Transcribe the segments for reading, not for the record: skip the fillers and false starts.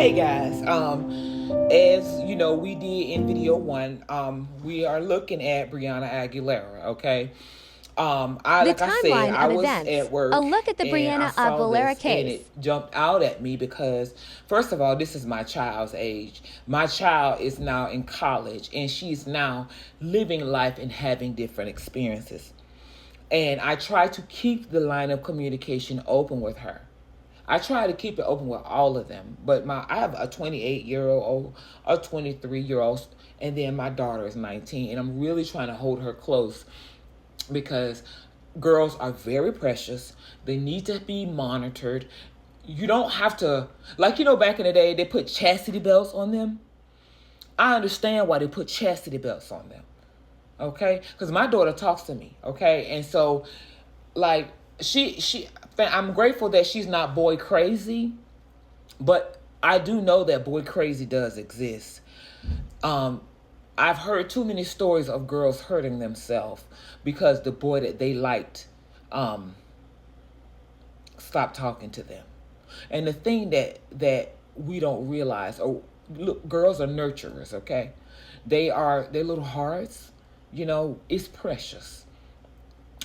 Hey guys, as you know, we did in video one, we are looking at Brianna Aguilera, okay? The Like I said, timeline I of was events. at A work look at the and I Brianna saw Aguilera this and case. it jumped out at me because, first of all, this is my child's age. My child is now in college and she's now living life and having different experiences. And I try to keep the line of communication open with her. I try to keep it open with all of them. But I have a 28-year-old, a 23-year-old, and then my daughter is 19. And I'm really trying to hold her close because girls are very precious. They need to be monitored. You don't have to, like, back in the day, they put chastity belts on them. I understand why they put chastity belts on them. Okay? Because my daughter talks to me. Okay? And so, like, I'm grateful that she's not boy crazy, but I do know that boy crazy does exist. um I've heard too many stories of girls hurting themselves because the boy that they liked um stopped talking to them. And the thing that we don't realize, look, girls are nurturers, okay? Their little hearts, it's precious.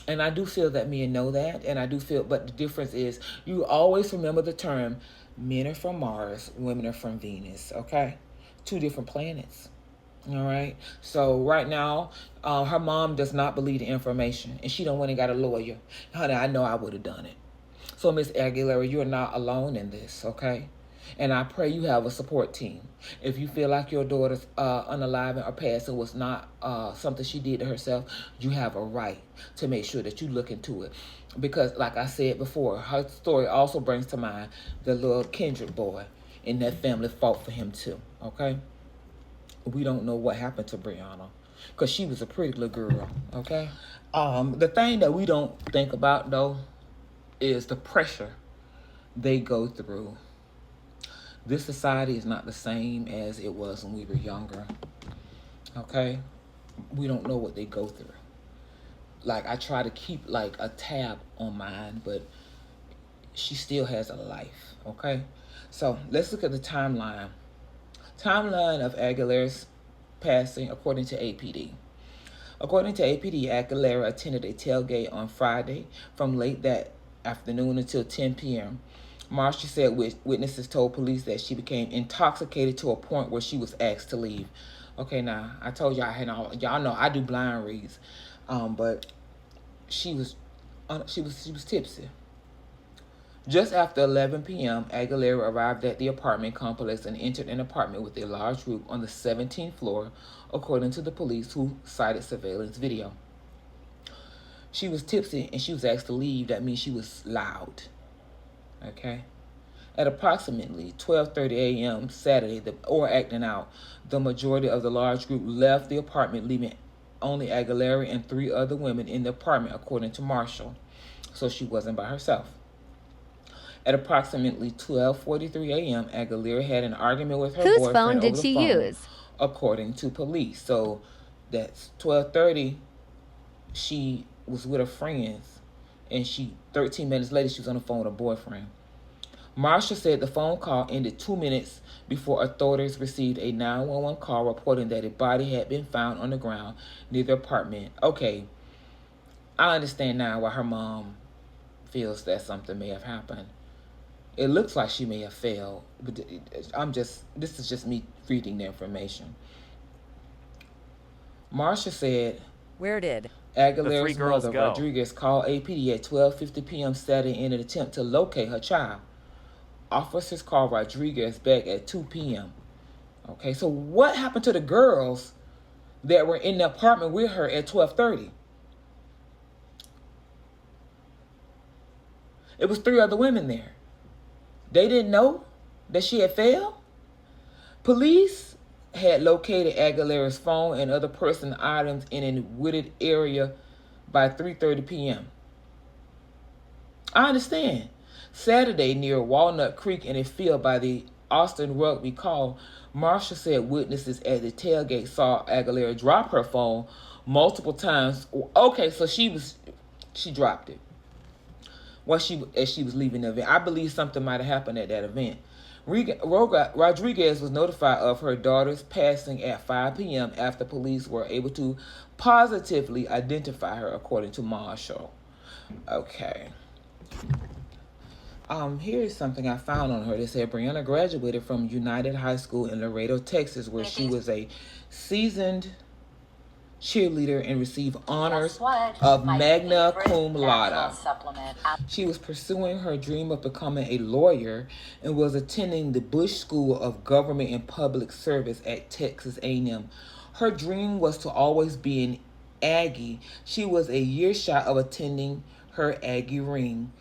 And I do feel that men know that, and I do feel, but the difference is you always remember the term: men are from Mars, women are from Venus. Okay, two different planets. All right. So right now, her mom does not believe the information, and she don't went and got a lawyer. Honey, I know I would have done it. So Miss Aguilera, you're not alone in this. Okay. And I pray you have a support team. If you feel like your daughter's unaliving or passing was not something she did to herself, you have a right to make sure that you look into it. Because, like I said before, her story also brings to mind the little Kendrick boy, and that family fought for him too. Okay? We don't know what happened to Brianna because she was a pretty little girl. Okay? The thing that we don't think about, though, is the pressure they go through. This society is not the same as it was when we were younger. Okay? We don't know what they go through. Like, I try to keep like a tab on mine, but she still has a life. Okay? So let's look at the timeline. Timeline of Aguilera's passing according to APD. According to APD, Aguilera attended a tailgate on Friday from late that afternoon until 10 p.m. Marsha said witnesses told police that she became intoxicated to a point where she was asked to leave. Okay, now I told y'all know I do blind reads, but she was tipsy. Just after 11 p.m., Aguilera arrived at the apartment complex and entered an apartment with a large group on the 17th floor, according to the police who cited surveillance video. She was tipsy and she was asked to leave. That means she was loud. Okay? At approximately 12:30 a.m. Saturday, or acting out, the majority of the large group left the apartment, leaving only Aguilera and 3 other women in the apartment, according to Marshall. So she wasn't by herself. At approximately 12:43 a.m., Aguilera had an argument with her Whose phone boyfriend did over the she phone, use? according to police. So that's 12:30. She was with her friends, and 13 minutes later, she was on the phone with her boyfriend. Marsha said the phone call ended 2 minutes before authorities received a 911 call reporting that a body had been found on the ground near the apartment. Okay, I understand now why her mom feels that something may have happened. It looks like she may have failed, but this is just me reading the information. Marsha said Where did the 3 Aguilera's girls mother, go? Rodriguez, called APD at 12:50 p.m. Saturday in an attempt to locate her child. Officers called Rodriguez back at 2 p.m. Okay, so what happened to the girls that were in the apartment with her at 12:30? It was 3 other women there. They didn't know that she had failed? Police had located Aguilera's phone and other personal items in a wooded area by 3:30 p.m. I understand. Saturday, near Walnut Creek in a field by the Austin Rugby Call, Marshall said witnesses at the tailgate saw Aguilera drop her phone multiple times. Okay, so she dropped it as she was leaving the event. I believe something might have happened at that event Rodriguez was notified of her daughter's passing at 5 p.m. after police were able to positively identify her, according to Marshall. Okay. Here's something I found on her. They said Brianna graduated from United High School in Laredo, Texas, where she was a seasoned cheerleader and received honors of magna cum laude. She was pursuing her dream of becoming a lawyer and was attending the Bush School of Government and Public Service at Texas A&M. Her dream was to always be an Aggie. She was a year shy of attending her Aggie ring.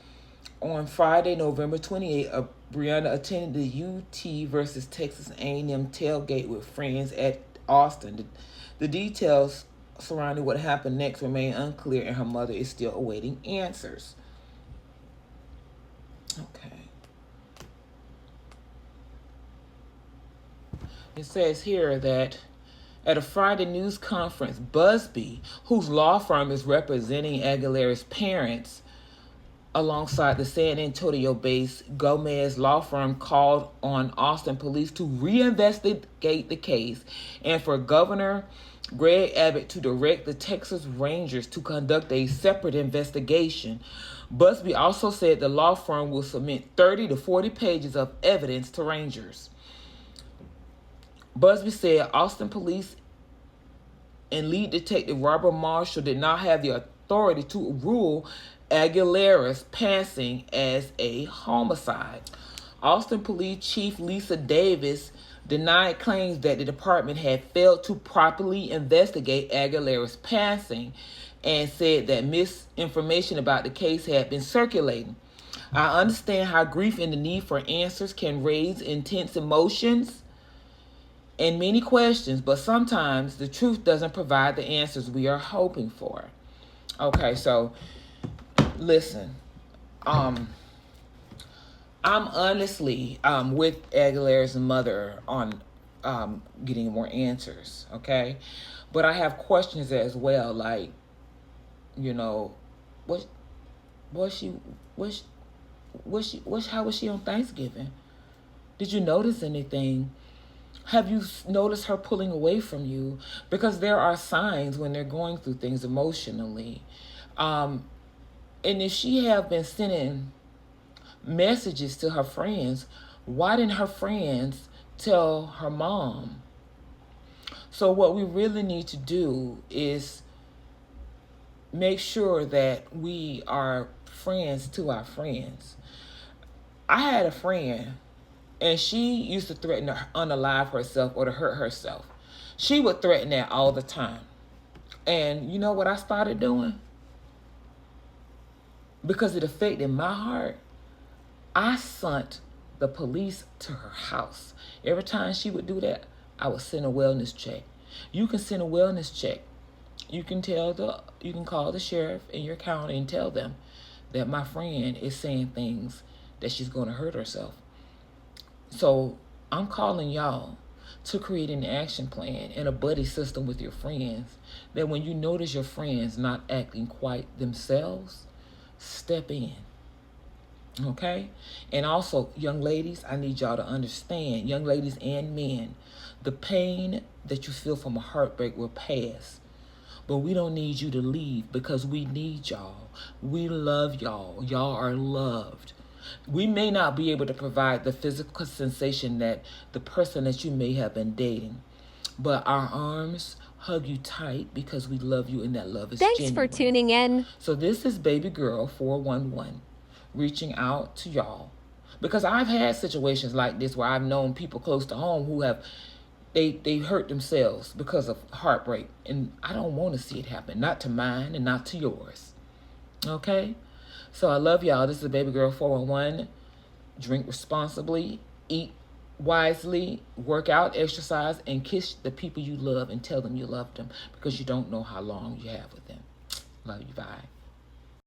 On Friday, November 28th, Brianna attended the UT versus Texas A&M tailgate with friends at Austin. The details surrounding what happened next remain unclear, and her mother is still awaiting answers. Okay. It says here that at a Friday news conference, Busby, whose law firm is representing Aguilera's parents, alongside the San Antonio-based Gomez law firm, called on Austin police to reinvestigate the case and for Governor Greg Abbott to direct the Texas Rangers to conduct a separate investigation. Busby also said the law firm will submit 30 to 40 pages of evidence to Rangers. Busby said Austin police and lead detective Robert Marshall did not have the authority to rule Aguilera's passing as a homicide. Austin Police Chief Lisa Davis denied claims that the department had failed to properly investigate Aguilera's passing and said that misinformation about the case had been circulating. I understand how grief and the need for answers can raise intense emotions and many questions, but sometimes the truth doesn't provide the answers we are hoping for. Okay, so listen, I'm honestly with Aguilera's mother on getting more answers, okay? But I have questions as well, like, you know, how was she on Thanksgiving? Did you notice anything? Have you noticed her pulling away from you? Because there are signs when they're going through things emotionally. And if she have been sending messages to her friends, why didn't her friends tell her mom? So what we really need to do is make sure that we are friends to our friends. I had a friend, and she used to threaten to unalive herself or to hurt herself. She would threaten that all the time. And you know what I started doing? Because it affected my heart, I sent the police to her house. Every time she would do that, I would send a wellness check. You can send a wellness check. You can call the sheriff in your county and tell them that my friend is saying things that she's going to hurt herself. So I'm calling y'all to create an action plan and a buddy system with your friends, that when you notice your friends not acting quite themselves, step in. Okay? And also, young ladies, I need y'all to understand, young ladies and men, the pain that you feel from a heartbreak will pass. But we don't need you to leave, because we need y'all. We love y'all. Y'all are loved. We may not be able to provide the physical sensation that the person that you may have been dating, but our arms hug you tight because we love you, and that love is Thanks genuine. for tuning in. So this is Baby Girl 411 reaching out to y'all, because I've had situations like this where I've known people close to home who have they hurt themselves because of heartbreak, and I don't want to see it happen, not to mine and not to yours. Okay? So I love y'all. This is Baby Girl 411. Drink responsibly, eat wisely, work out, exercise, and kiss the people you love and tell them you love them, because you don't know how long you have with them. Love you. Bye.